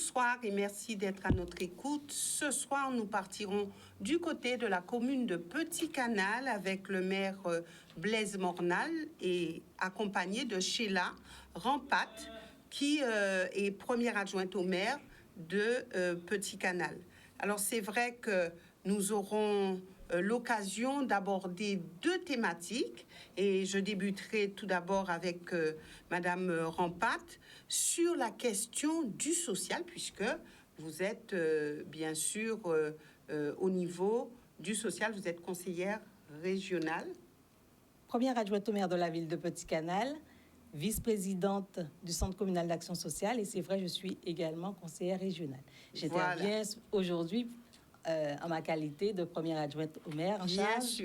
Bonsoir et merci d'être à notre écoute. Ce soir, nous partirons du côté de la commune de Petit Canal avec le maire Blaise Mornal et accompagné de Sheila Rampat, qui est première adjointe au maire de Petit Canal. Alors, c'est vrai que nous aurons l'occasion d'aborder deux thématiques et je débuterai tout d'abord avec Madame Rampat sur la question du social, puisque vous êtes bien sûr au niveau du social, vous êtes conseillère régionale. Première adjointe au maire de la ville de Petit Canal, vice-présidente du Centre communal d'action sociale, et c'est vrai, je suis également conseillère régionale. J'interviens aujourd'hui en ma qualité de première adjointe au maire en charge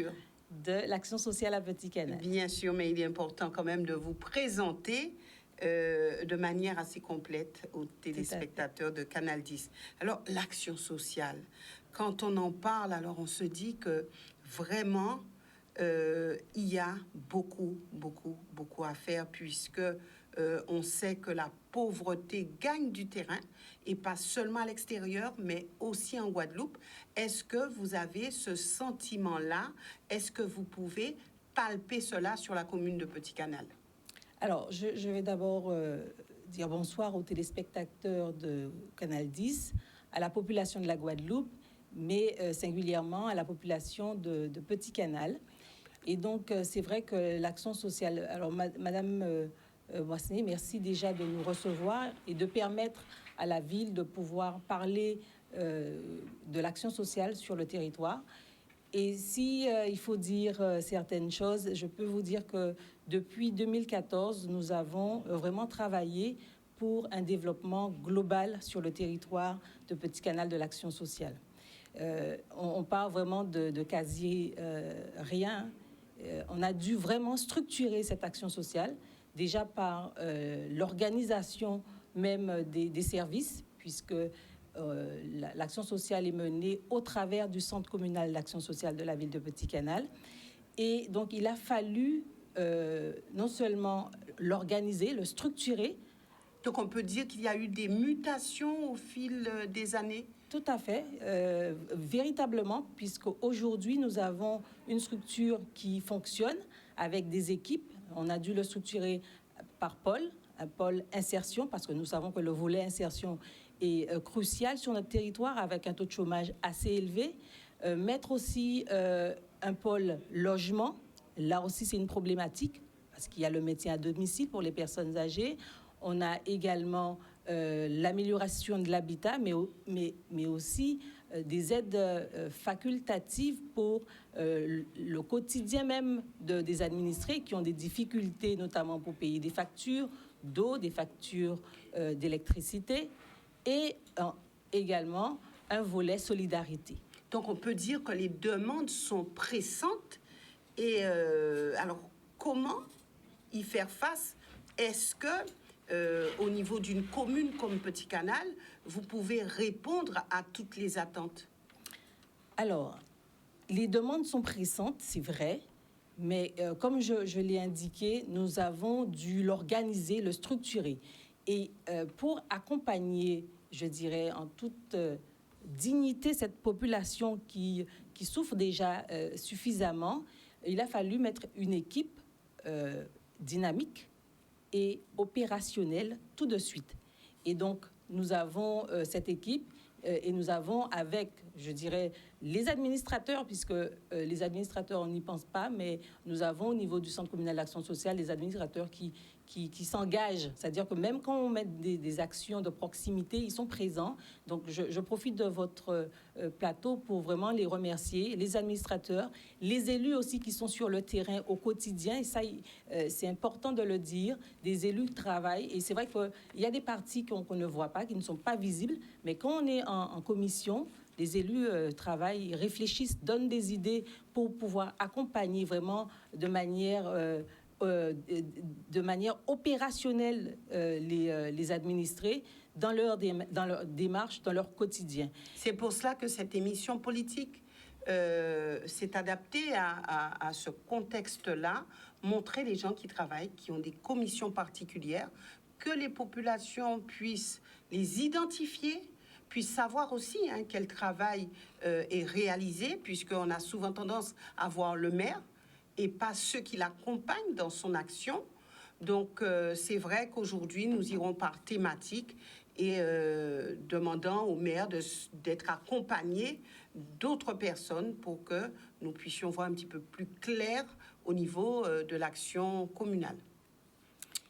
de l'action sociale à Petit Canal. Bien sûr, mais il est important quand même de vous présenter de manière assez complète aux téléspectateurs de Canal 10. Alors, l'action sociale, quand on en parle, alors on se dit que vraiment, il y a beaucoup à faire puisque on sait que la pauvreté gagne du terrain et pas seulement à l'extérieur, mais aussi en Guadeloupe. Est-ce que vous avez ce sentiment-là? Est-ce que vous pouvez palper cela sur la commune de Petit Canal? Alors, je vais d'abord dire bonsoir aux téléspectateurs de Canal 10, à la population de la Guadeloupe, mais singulièrement à la population de Petit Canal. Et donc, c'est vrai que l'action sociale... Alors, Madame Boissonnet, merci déjà de nous recevoir et de permettre à la ville de pouvoir parler de l'action sociale sur le territoire. Et si il faut dire certaines choses, je peux vous dire que depuis 2014, nous avons vraiment travaillé pour un développement global sur le territoire de Petit Canal de l'action sociale. On part vraiment de quasi rien. On a dû vraiment structurer cette action sociale, déjà par l'organisation même des services, puisque l'action sociale est menée au travers du Centre communal d'action sociale de la ville de Petit Canal. Et donc, il a fallu non seulement l'organiser, le structurer. Donc, on peut dire qu'il y a eu des mutations au fil des années? Tout à fait, véritablement, puisqu'aujourd'hui, nous avons une structure qui fonctionne avec des équipes. On a dû le structurer par pôle, un pôle insertion, parce que nous savons que le volet insertion est crucial sur notre territoire avec un taux de chômage assez élevé. Mettre aussi un pôle logement, là aussi c'est une problématique parce qu'il y a le maintien à domicile pour les personnes âgées. On a également l'amélioration de l'habitat, mais aussi des aides facultatives pour le quotidien même des administrés qui ont des difficultés, notamment pour payer des factures d'eau, des factures d'électricité, et également un volet solidarité. Donc, on peut dire que les demandes sont pressantes. Et alors, comment y faire face? Est-ce que, au niveau d'une commune comme Petit Canal, vous pouvez répondre à toutes les attentes? Alors, les demandes sont pressantes, c'est vrai. Mais comme je l'ai indiqué, nous avons dû l'organiser, le structurer. Et pour accompagner, je dirais, en toute dignité cette population qui souffre déjà suffisamment, il a fallu mettre une équipe dynamique et opérationnelle tout de suite. Et donc, nous avons cette équipe et nous avons avec, je dirais, les administrateurs, puisque les administrateurs, on n'y pense pas, mais nous avons au niveau du Centre communal d'action sociale des administrateurs qui s'engagent. C'est-à-dire que même quand on met des actions de proximité, ils sont présents. Donc, je profite de votre plateau pour vraiment les remercier, les administrateurs, les élus aussi qui sont sur le terrain au quotidien. Et ça, c'est important de le dire. Des élus travaillent. Et c'est vrai qu'il y a des parties qu'on ne voit pas, qui ne sont pas visibles. Mais quand on est en commission, les élus travaillent, réfléchissent, donnent des idées pour pouvoir accompagner vraiment de manière opérationnelle les administrés dans leur démarche, dans leur quotidien. C'est pour cela que cette émission politique s'est adaptée à ce contexte-là, montrer les gens qui travaillent, qui ont des commissions particulières, que les populations puissent les identifier, puissent savoir aussi quel travail est réalisé, puisqu'on a souvent tendance à voir le maire et pas ceux qui l'accompagnent dans son action. Donc, c'est vrai qu'aujourd'hui, nous irons par thématique et demandant au maire d'être accompagné d'autres personnes pour que nous puissions voir un petit peu plus clair au niveau de l'action communale.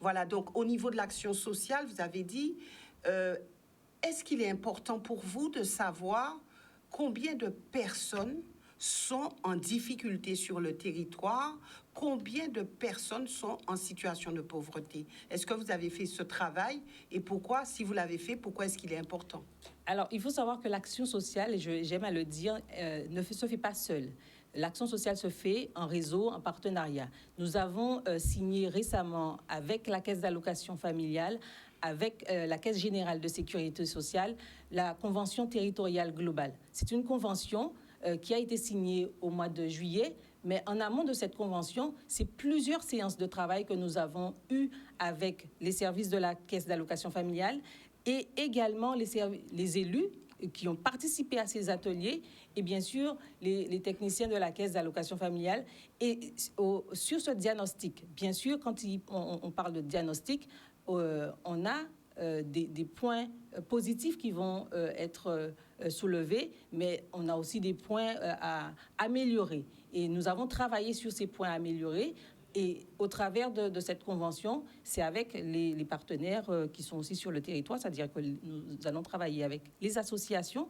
Voilà, donc au niveau de l'action sociale, vous avez dit, est-ce qu'il est important pour vous de savoir combien de personnes sont en difficulté sur le territoire, combien de personnes sont en situation de pauvreté? Est-ce que vous avez fait ce travail et pourquoi, si vous l'avez fait, pourquoi est-ce qu'il est important? Alors, il faut savoir que l'action sociale, et j'aime à le dire, ne se fait pas seule. L'action sociale se fait en réseau, en partenariat. Nous avons signé récemment avec la Caisse d'allocation familiale, avec la Caisse générale de sécurité sociale, la Convention territoriale globale. C'est une convention qui a été signée au mois de juillet, mais en amont de cette convention, c'est plusieurs séances de travail que nous avons eues avec les services de la Caisse d'allocation familiale et également les élus qui ont participé à ces ateliers et bien sûr les techniciens de la Caisse d'allocation familiale. Et sur ce diagnostic, bien sûr, quand on parle de diagnostic, on a des points positifs qui vont être soulevés, mais on a aussi des points à améliorer. Et nous avons travaillé sur ces points à améliorer. Et au travers de cette convention, c'est avec les partenaires qui sont aussi sur le territoire, c'est-à-dire que nous allons travailler avec les associations.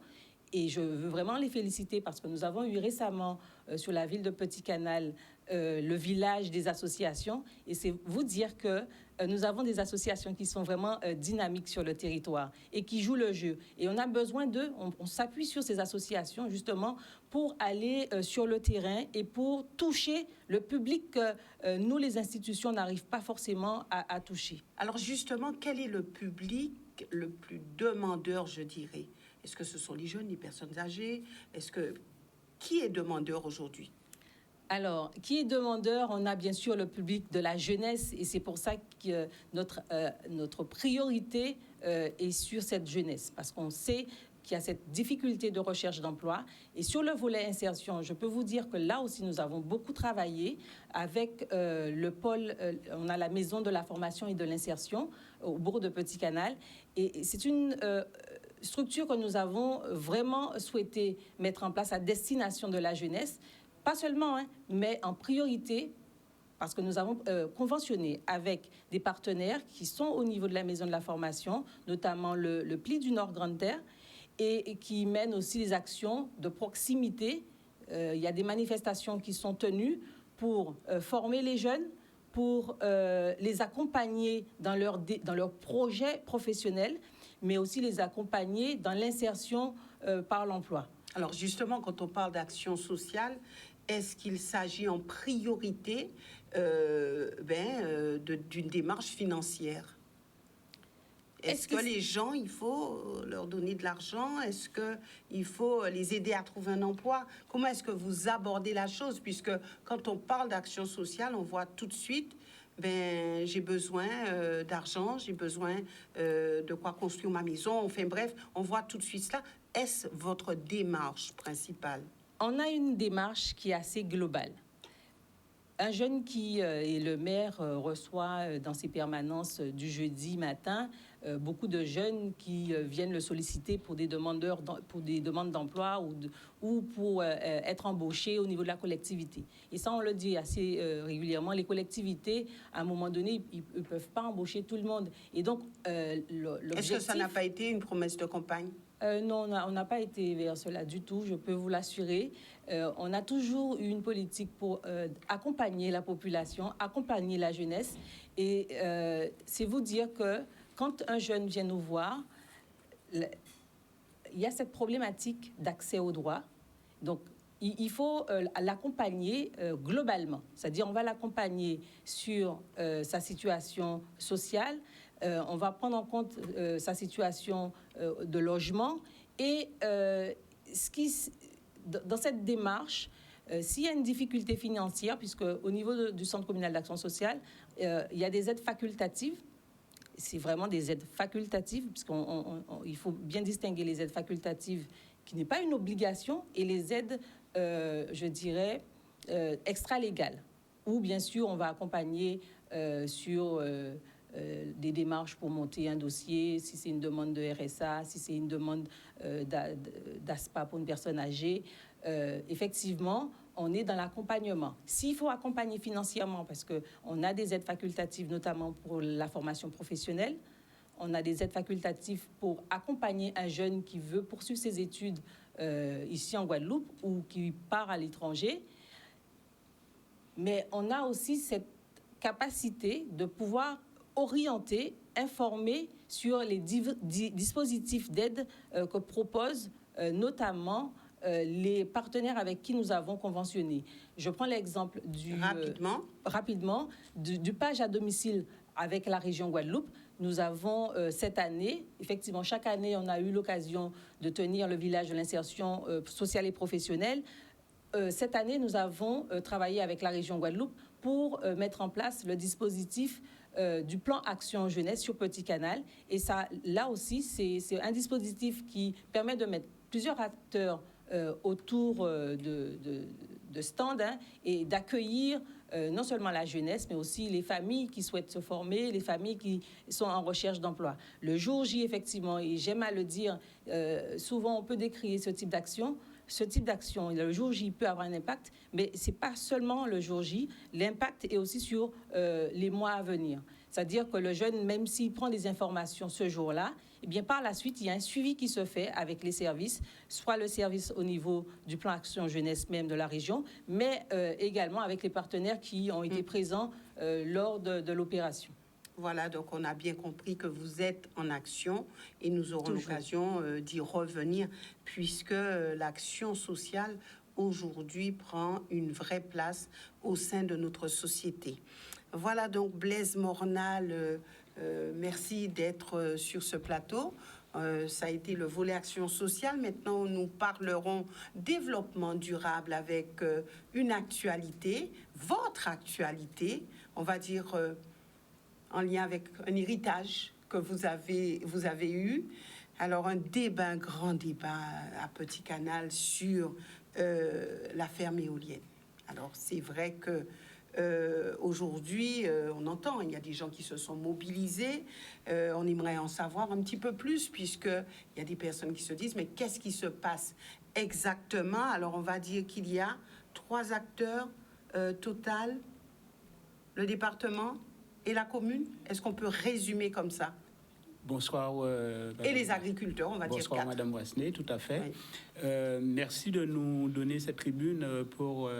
Et je veux vraiment les féliciter parce que nous avons eu récemment sur la ville de Petit-Canal le village des associations. Et c'est vous dire que nous avons des associations qui sont vraiment dynamiques sur le territoire et qui jouent le jeu. Et on a besoin d'eux, on s'appuie sur ces associations justement pour aller sur le terrain et pour toucher le public que nous, les institutions, n'arrivent pas forcément à toucher. Alors justement, quel est le public le plus demandeur, je dirais? Est-ce que ce sont les jeunes, les personnes âgées? Qui est demandeur aujourd'hui? Alors, qui est demandeur? On a bien sûr le public de la jeunesse et c'est pour ça que notre priorité est sur cette jeunesse parce qu'on sait qu'il y a cette difficulté de recherche d'emploi. Et sur le volet insertion, je peux vous dire que là aussi, nous avons beaucoup travaillé avec le pôle, on a la maison de la formation et de l'insertion au bourg de Petit-Canal. Et c'est une structure que nous avons vraiment souhaité mettre en place à destination de la jeunesse. Pas seulement, mais en priorité, parce que nous avons conventionné avec des partenaires qui sont au niveau de la maison de la formation, notamment le Pli du Nord Grande Terre, et qui mènent aussi les actions de proximité. Il y a des manifestations qui sont tenues pour former les jeunes, pour les accompagner dans leur projet professionnel, mais aussi les accompagner dans l'insertion par l'emploi. Alors justement, quand on parle d'action sociale, est-ce qu'il s'agit en priorité d'une démarche financière? Est-ce que les gens, il faut leur donner de l'argent? Est-ce qu'il faut les aider à trouver un emploi? Comment est-ce que vous abordez la chose? Puisque quand on parle d'action sociale, on voit tout de suite, j'ai besoin d'argent, j'ai besoin de quoi construire ma maison. Enfin bref, on voit tout de suite cela. Est-ce votre démarche principale? On a une démarche qui est assez globale. Un jeune qui est le maire reçoit dans ses permanences du jeudi matin beaucoup de jeunes qui viennent le solliciter pour des demandes d'emploi ou pour être embauchés au niveau de la collectivité. Et ça, on le dit assez régulièrement, les collectivités, à un moment donné, ils ne peuvent pas embaucher tout le monde. Et donc, l'objectif... Est-ce que ça n'a pas été une promesse de campagne? Non, on n'a pas été vers cela du tout, je peux vous l'assurer. On a toujours eu une politique pour accompagner la population, accompagner la jeunesse. Et c'est vous dire que quand un jeune vient nous voir, il y a cette problématique d'accès aux droits. Donc, il faut l'accompagner globalement. C'est-à-dire, on va l'accompagner sur sa situation sociale, on va prendre en compte sa situation de logement et dans cette démarche, s'il y a une difficulté financière, puisque au niveau du Centre communal d'action sociale, il y a des aides facultatives c'est vraiment des aides facultatives, puisqu'il faut bien distinguer les aides facultatives qui n'est pas une obligation et les aides, je dirais, extra-légales, où bien sûr on va accompagner sur des démarches pour monter un dossier, si c'est une demande de RSA, si c'est une demande d'ASPA pour une personne âgée. Effectivement, on est dans l'accompagnement. S'il faut accompagner financièrement, parce qu'on a des aides facultatives, notamment pour la formation professionnelle, on a des aides facultatives pour accompagner un jeune qui veut poursuivre ses études ici en Guadeloupe ou qui part à l'étranger. Mais on a aussi cette capacité de pouvoir orienter, informer sur les dispositifs d'aide que proposent notamment les partenaires avec qui nous avons conventionné. Je prends l'exemple rapidement du page à domicile avec la région Guadeloupe. Nous avons cette année, effectivement, chaque année, on a eu l'occasion de tenir le village de l'insertion sociale et professionnelle. Cette année, nous avons travaillé avec la région Guadeloupe pour mettre en place le dispositif du plan Action Jeunesse sur Petit Canal. Et ça, là aussi, c'est un dispositif qui permet de mettre plusieurs acteurs autour de stands et d'accueillir non seulement la jeunesse, mais aussi les familles qui souhaitent se former, les familles qui sont en recherche d'emploi. Le jour J, effectivement, et j'aime à le dire, souvent on peut décrire ce type d'action. Ce type d'action, le jour J peut avoir un impact, mais ce n'est pas seulement le jour J. L'impact est aussi sur les mois à venir. C'est-à-dire que le jeune, même s'il prend des informations ce jour-là, eh bien, par la suite, il y a un suivi qui se fait avec les services, soit le service au niveau du plan Action Jeunesse même de la région, mais également avec les partenaires qui ont été présents lors de l'opération. Voilà, donc on a bien compris que vous êtes en action et nous aurons l'occasion d'y revenir puisque l'action sociale aujourd'hui prend une vraie place au sein de notre société. Voilà donc Blaise Mornal, merci d'être sur ce plateau. Ça a été le volet action sociale. Maintenant, nous parlerons développement durable avec une actualité, votre actualité, on va dire en lien avec un héritage que vous avez eu. Alors, un grand débat à Petit Canal sur la ferme éolienne. Alors, c'est vrai que aujourd'hui, on entend, il y a des gens qui se sont mobilisés. On aimerait en savoir un petit peu plus, puisqu'il y a des personnes qui se disent, mais qu'est-ce qui se passe exactement? Alors, on va dire qu'il y a 3 acteurs total, le département et la commune. Est-ce qu'on peut résumer comme ça? Bonsoir. Et les agriculteurs, on va dire 4. Bonsoir, Madame Boissenet, tout à fait. Oui. Merci de nous donner cette tribune pour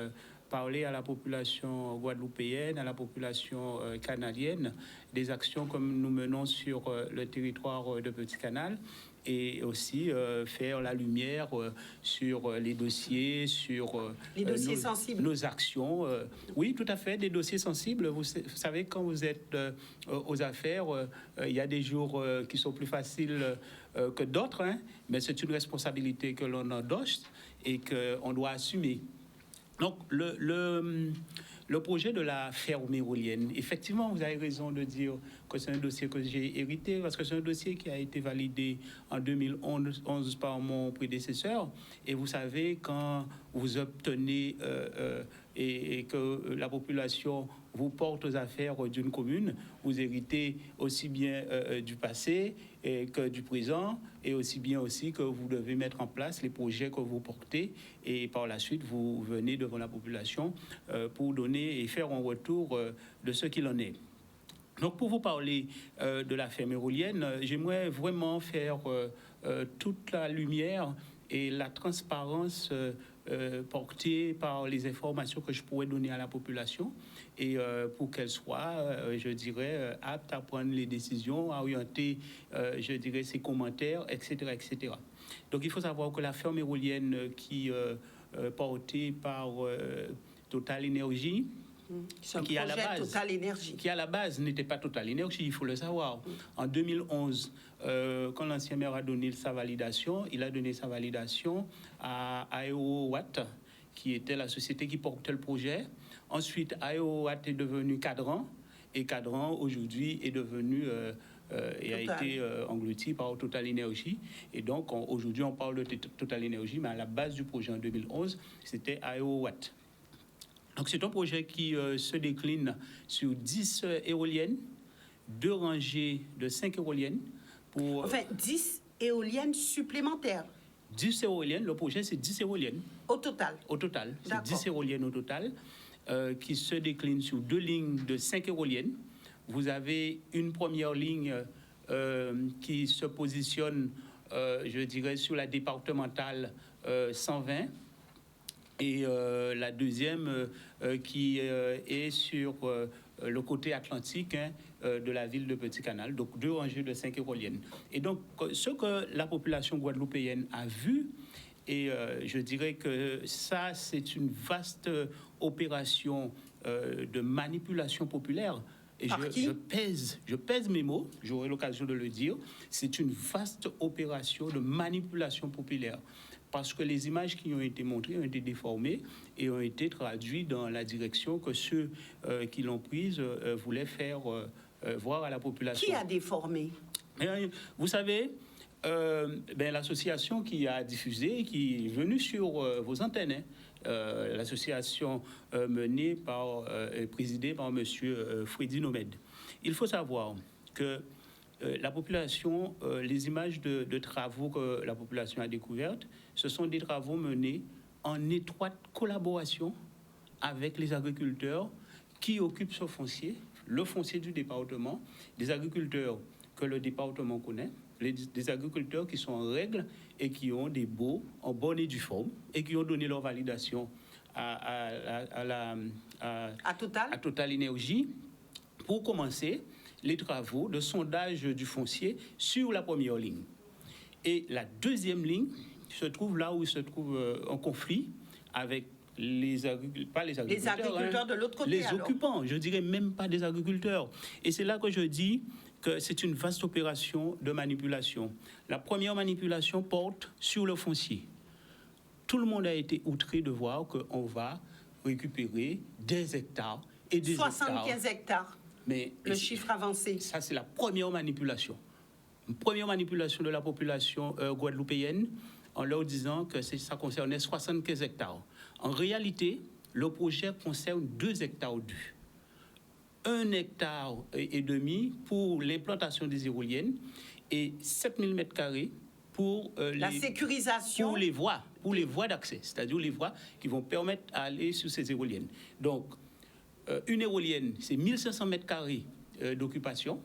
parler à la population guadeloupéenne, à la population canadienne, des actions que nous menons sur le territoire de Petit Canal, et aussi faire la lumière sur les dossiers, sur les dossiers sensibles. Nos actions. Oui, tout à fait, des dossiers sensibles. Vous savez, quand vous êtes aux affaires, il y a des jours qui sont plus faciles que d'autres, hein, mais c'est une responsabilité que l'on endosse et qu'on doit assumer. Donc, le projet de la ferme éolienne, effectivement, vous avez raison de dire que c'est un dossier que j'ai hérité, parce que c'est un dossier qui a été validé en 2011 par mon prédécesseur. Et vous savez, quand vous obtenez et que la population vous porte aux affaires d'une commune, vous héritez aussi bien du passé que du présent, et aussi bien aussi que vous devez mettre en place les projets que vous portez, et par la suite, vous venez devant la population pour donner et faire un retour de ce qu'il en est. Donc, pour vous parler de la ferme éolienne, j'aimerais vraiment faire toute la lumière et la transparence portée par les informations que je pourrais donner à la population, et pour qu'elle soit, je dirais, apte à prendre les décisions, à orienter, je dirais, ses commentaires, etc., etc. Donc, il faut savoir que la ferme éolienne qui est portée par Total Énergie, qui à la base, Total Énergie, qui à la base n'était pas Total Énergie, il faut le savoir. En 2011, quand l'ancien maire a donné sa validation, il a donné sa validation à AeroWatt, qui était la société qui portait le projet. Ensuite, AeroWatt est devenu Cadran, et Cadran aujourd'hui est devenu et a été englouti par Total Energy. Et donc, aujourd'hui, on parle de Total Energy, mais à la base du projet en 2011, c'était Aerowatt. Donc, c'est un projet qui se décline sur 10 éoliennes, 2 rangées de 5 éoliennes. Enfin, 10 éoliennes supplémentaires. 10 éoliennes, le projet, c'est 10 éoliennes. Au total? Au total, c'est 10 éoliennes au total, qui se déclinent sur 2 lignes de 5 éoliennes. Vous avez une première ligne qui se positionne, je dirais, sur la départementale 120 et la deuxième qui est sur le côté atlantique de la ville de Petit-Canal, donc 2 rangées de 5 éoliennes. Et donc, ce que la population guadeloupéenne a vu, et je dirais que ça, c'est une vaste opération de manipulation populaire. Et je pèse mes mots, j'aurai l'occasion de le dire, c'est une vaste opération de manipulation populaire. Parce que les images qui ont été montrées ont été déformées et ont été traduites dans la direction que ceux qui l'ont prise voulaient faire voir à la population. Qui a déformé? Vous savez, l'association qui a diffusé, qui est venue sur vos antennes, l'association menée par, présidée par M. Freddy Nomad. Il faut savoir que la population, les images de travaux que la population a découvertes, ce sont des travaux menés en étroite collaboration avec les agriculteurs qui occupent ce foncier, le foncier du département, des agriculteurs que le département connaît, des agriculteurs qui sont en règle et qui ont des baux en bonne et due forme et qui ont donné leur validation à Total Energy pour commencer les travaux de sondage du foncier sur la première ligne. Et la deuxième ligne se trouve là où il se trouve un conflit avec les agriculteurs de l'autre côté, les alors. Occupants, je dirais même pas des agriculteurs. Et c'est là que je dis que c'est une vaste opération de manipulation. La première manipulation porte sur le foncier. Tout le monde a été outré de voir qu'on va récupérer des hectares et des 75 hectares. Mais le chiffre avancé. Ça, c'est la première manipulation. Une première manipulation de la population guadeloupéenne en leur disant que ça concernait 75 hectares. En réalité, le projet concerne 2 hectares dus. 1 hectare et demi pour l'implantation des éoliennes et 7000 mètres carrés pour la sécurisation. Pour les voies d'accès, c'est-à-dire les voies qui vont permettre d'aller sur ces éoliennes. Donc, une éolienne, c'est 1500 mètres carrés d'occupation,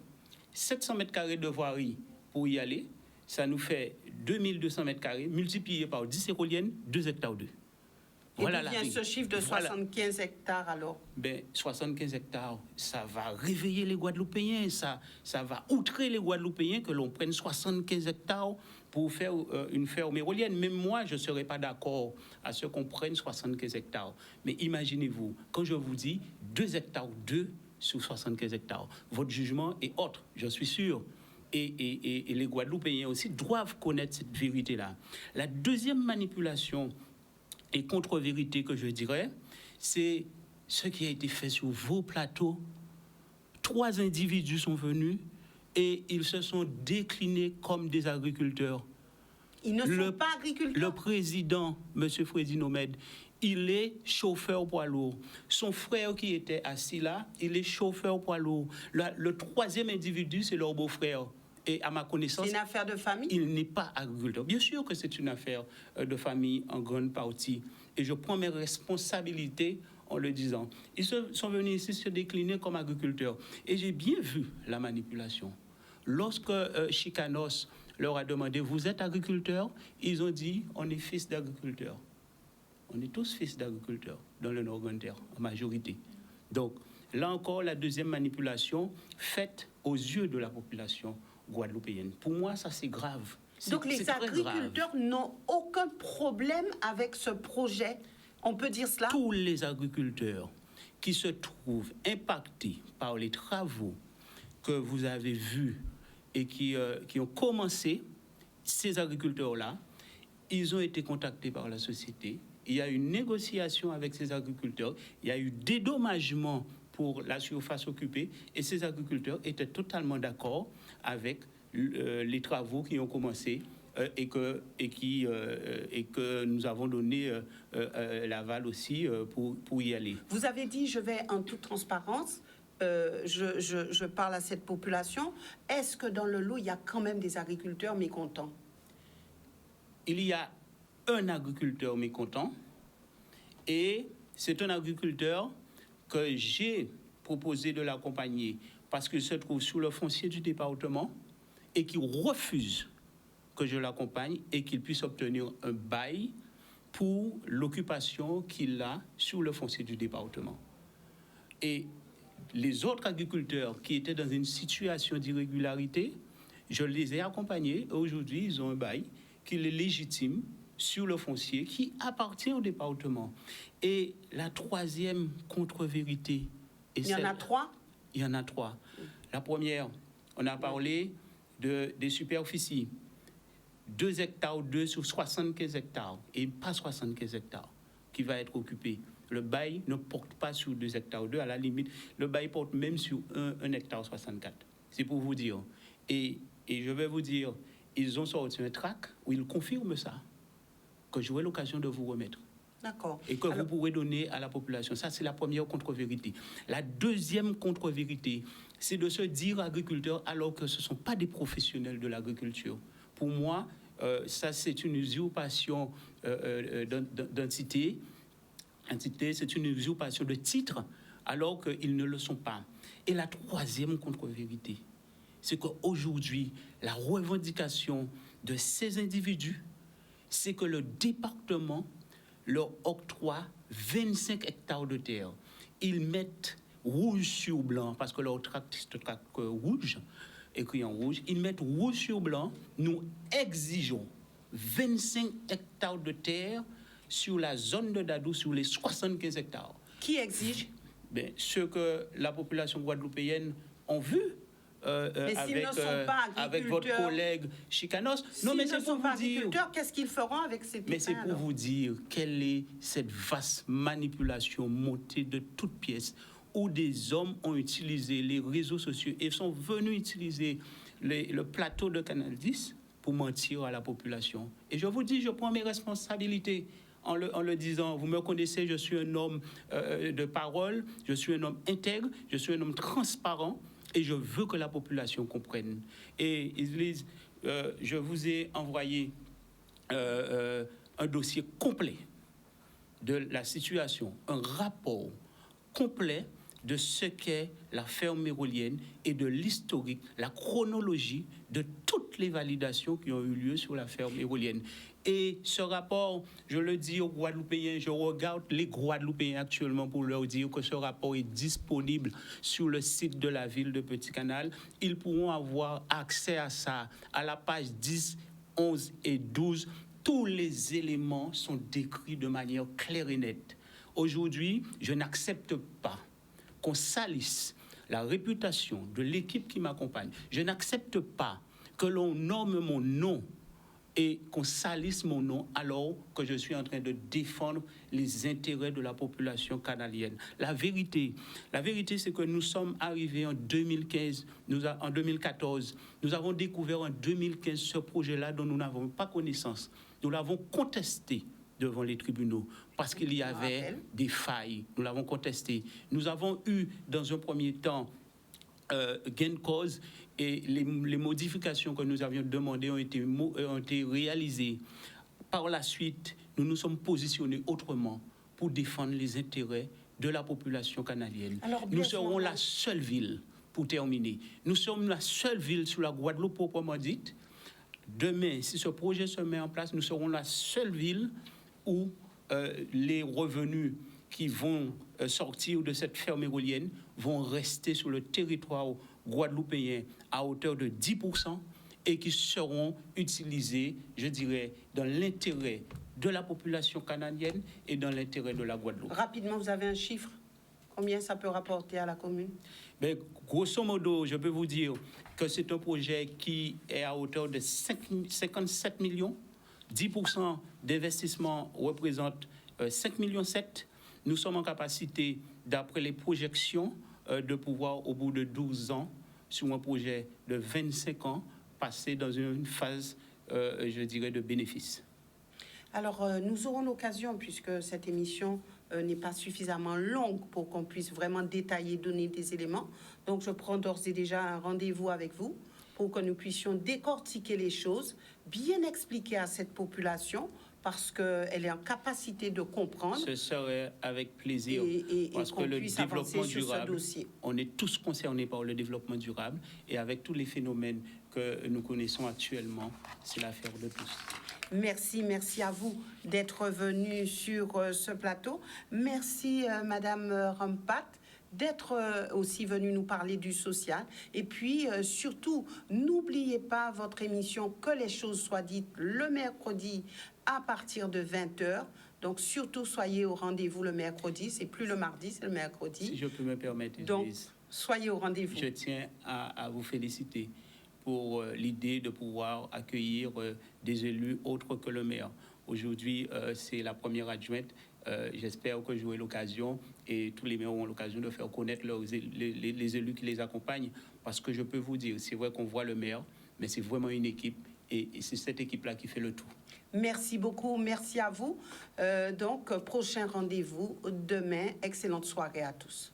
700 mètres carrés de voirie pour y aller. Ça nous fait 2200 mètres carrés multiplié par 10 éoliennes, 2 hectares 2. Et voilà d'où vient ce chiffre de 75 hectares alors? 75 hectares, ça va réveiller les Guadeloupéens, ça va outrer les Guadeloupéens que l'on prenne 75 hectares pour faire une ferme éolienne. Même moi, je ne serais pas d'accord à ce qu'on prenne 75 hectares. Mais imaginez-vous, quand je vous dis 2 hectares 2 sur 75 hectares, votre jugement est autre, je suis sûr. Et les Guadeloupéens aussi doivent connaître cette vérité-là. La deuxième manipulation et contre-vérité que je dirais, c'est ce qui a été fait sur vos plateaux. 3 individus sont venus et ils se sont déclinés comme des agriculteurs. Ils ne sont pas agriculteurs. Le président, M. Freddy Nomad, il est chauffeur poids lourd. Son frère qui était assis là, il est chauffeur poids lourd. Le 3e individu, c'est leur beau-frère. Et à ma connaissance, c'est une affaire de famille? Il n'est pas agriculteur. Bien sûr que c'est une affaire de famille en grande partie. Et je prends mes responsabilités en le disant. Ils sont venus ici se décliner comme agriculteurs. Et j'ai bien vu la manipulation. Lorsque Chicanos leur a demandé « Vous êtes agriculteur ?» Ils ont dit « On est fils d'agriculteurs. » On est tous fils d'agriculteurs dans le Nord-Grande-Terre, en majorité. Donc, là encore, la deuxième manipulation faite aux yeux de la population guadeloupéenne. Pour moi, ça, c'est grave. Donc, les agriculteurs n'ont aucun problème avec ce projet, on peut dire cela? Tous les agriculteurs qui se trouvent impactés par les travaux que vous avez vus et qui ont commencé, ces agriculteurs-là, ils ont été contactés par la société. Il y a eu une négociation avec ces agriculteurs. Il y a eu dédommagement pour la surface occupée. Et ces agriculteurs étaient totalement d'accord avec les travaux qui ont commencé et que nous avons donné l'aval aussi pour y aller. Vous avez dit, je vais en toute transparence, je parle à cette population. Est-ce que dans le lot, il y a quand même des agriculteurs mécontents? Il y a un agriculteur mécontent et c'est un agriculteur que j'ai proposé de l'accompagner parce qu'il se trouve sur le foncier du département et qui refuse que je l'accompagne et qu'il puisse obtenir un bail pour l'occupation qu'il a sur le foncier du département. Et les autres agriculteurs qui étaient dans une situation d'irrégularité, je les ai accompagnés. Aujourd'hui, ils ont un bail qui est légitime sur le foncier qui appartient au département. Et la troisième contre-vérité... Il y en a trois? Il y en a trois. La première, on a parlé des superficies. 2 hectares 2 sur 75 hectares, et pas 75 hectares, qui va être occupé. Le bail ne porte pas sur 2 hectares 2, à la limite, le bail porte même sur 1 hectare 64. C'est pour vous dire. Et je vais vous dire, ils ont sorti un tract où ils confirment ça, que j'aurai l'occasion de vous remettre. D'accord. Et que vous pourrez donner à la population. Ça, c'est la première contre-vérité. La deuxième contre-vérité, c'est de se dire agriculteur alors que ce ne sont pas des professionnels de l'agriculture. Pour moi, ça, c'est une usurpation d'entité. C'est une usurpation de titre alors qu'ils ne le sont pas. Et la troisième contre-vérité, c'est qu'aujourd'hui, la revendication de ces individus, c'est que le département leur octroie 25 hectares de terre. Ils mettent rouge sur blanc, parce que leur tract, c'est un tract rouge, écrit en rouge, ils mettent rouge sur blanc, nous exigeons 25 hectares de terre sur la zone de Dadou, sur les 75 hectares. Qui exige? Ben, ce que la population guadeloupéenne ont vu avec votre collègue Chicanos. Non, mais c'est pour vous dire. Qu'est-ce qu'ils feront avec ces terrains? Mais c'est pour vous dire quelle est cette vaste manipulation montée de toutes pièces où des hommes ont utilisé les réseaux sociaux et sont venus utiliser le plateau de Canal 10 pour mentir à la population. Et je vous dis, je prends mes responsabilités en le disant. Vous me connaissez, je suis un homme de parole, je suis un homme intègre, je suis un homme transparent et je veux que la population comprenne. Et Islise, je vous ai envoyé un dossier complet de la situation, un rapport complet de ce qu'est la ferme mérolienne et de l'historique, la chronologie de toutes les validations qui ont eu lieu sur la ferme mérolienne. Et ce rapport, je le dis aux Guadeloupéens, je regarde les Guadeloupéens actuellement pour leur dire que ce rapport est disponible sur le site de la ville de Petit-Canal. Ils pourront avoir accès à ça à la page 10, 11 et 12. Tous les éléments sont décrits de manière claire et nette. Aujourd'hui, je n'accepte pas qu'on salisse la réputation de l'équipe qui m'accompagne. Je n'accepte pas que l'on nomme mon nom et qu'on salisse mon nom alors que je suis en train de défendre les intérêts de la population canadienne. La vérité, c'est que nous sommes arrivés en 2015, en 2014. Nous avons découvert en 2015 ce projet-là dont nous n'avons pas connaissance. Nous l'avons contesté devant les tribunaux parce qu'il y avait des failles. Nous l'avons contesté. Nous avons eu, dans un premier temps, gain de cause et les modifications que nous avions demandées ont été réalisées. Par la suite, nous nous sommes positionnés autrement pour défendre les intérêts de la population canadienne. Nous serons la seule ville, pour terminer, nous sommes la seule ville sur la Guadeloupe proprement dite. Demain, si ce projet se met en place, nous serons la seule ville où les revenus qui vont sortir de cette ferme éolienne vont rester sur le territoire guadeloupéen à hauteur de 10% et qui seront utilisés, je dirais, dans l'intérêt de la population canadienne et dans l'intérêt de la Guadeloupe. Rapidement, vous avez un chiffre? Combien ça peut rapporter à la commune? Ben, grosso modo, je peux vous dire que c'est un projet qui est à hauteur de 57 millions. 10% d'investissement représente 5,7 millions. Nous sommes en capacité, d'après les projections, de pouvoir, au bout de 12 ans, sur un projet de 25 ans, passer dans une phase, je dirais, de bénéfice. Alors, nous aurons l'occasion, puisque cette émission n'est pas suffisamment longue pour qu'on puisse vraiment détailler, donner des éléments. Donc, je prends d'ores et déjà un rendez-vous avec vous pour que nous puissions décortiquer les choses, bien expliquer à cette population, parce qu'elle est en capacité de comprendre. Ce serait avec plaisir, parce que le développement durable, on est tous concernés par le développement durable, et avec tous les phénomènes que nous connaissons actuellement, c'est l'affaire de tous. Merci, merci à vous d'être venu sur ce plateau. Merci, Madame Rampat, d'être aussi venue nous parler du social. Et puis, surtout, n'oubliez pas votre émission Que les choses soient dites le mercredi à partir de 20h. Donc, surtout, soyez au rendez-vous le mercredi. C'est plus le mardi, c'est le mercredi. Si je peux me permettre, donc, soyez au rendez-vous. Je tiens à vous féliciter pour l'idée de pouvoir accueillir des élus autres que le maire. Aujourd'hui, c'est la première adjointe. J'espère que j'aurai l'occasion, et tous les maires auront l'occasion, de faire connaître les élus qui les accompagnent. Parce que je peux vous dire, c'est vrai qu'on voit le maire, mais c'est vraiment une équipe, et c'est cette équipe-là qui fait le tout. Merci beaucoup, merci à vous. Donc, prochain rendez-vous demain. Excellente soirée à tous.